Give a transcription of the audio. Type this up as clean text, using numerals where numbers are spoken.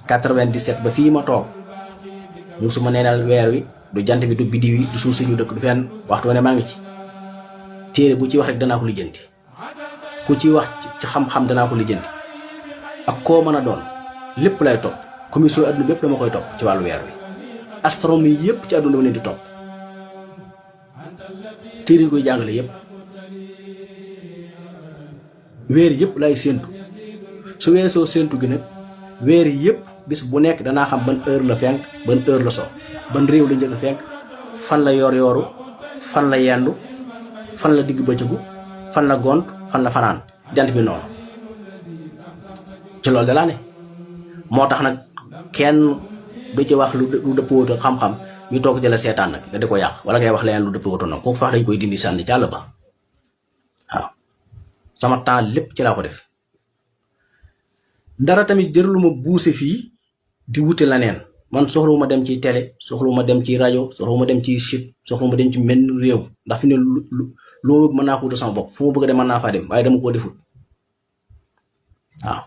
97 ba fii ma toog musuma neenal weer wi du jant bi du biddiw yi du suuf suñu dëkk du fenn waxtu ne maa ngi ci téere bu ci wax rek danaa ko lijjanti ku ci wax ci xam-xam danaa ko lijjanti ak koo mën a doon lépp lay topp commission adduna bépp dama koy topp ci wàllu weer wi astronomie yépp ci adduna dama leen di topp téere yi koy jàngale yépp weer yépp lay séentu su weesoo séentu gi nag weer yépp bis bu nekk danaa xam ban heure la fenk ban heure la so ban réew la njëkk a fenk fan la yor yooru fan la yendu fan la digg bëccëgu fan la gont fan la fanaan jant bi noonu ci loolu da laa ne moo tax nag kenn du ci wax lu dëppoo ak xam-xam ñu toog jëla seetaan nag nga di ko yàq wala ngay wax leneen lu dëppoo nag kooku fax dañ koy dindi sànni ci àll ba waaw sama temps lépp ci laa ko def dara tamit jëraluma buuse fii di wute leneen man soxlawuma dem ci télé soxlawuma dem ci rajo soxlawuma dem ci site soxlawuma dem ci menn réew ndax fi ne lu ma bëgg mën naa ko wutal sama bopp fu ma bëgg dem mën naa faa dem waaye dama koo defut waaw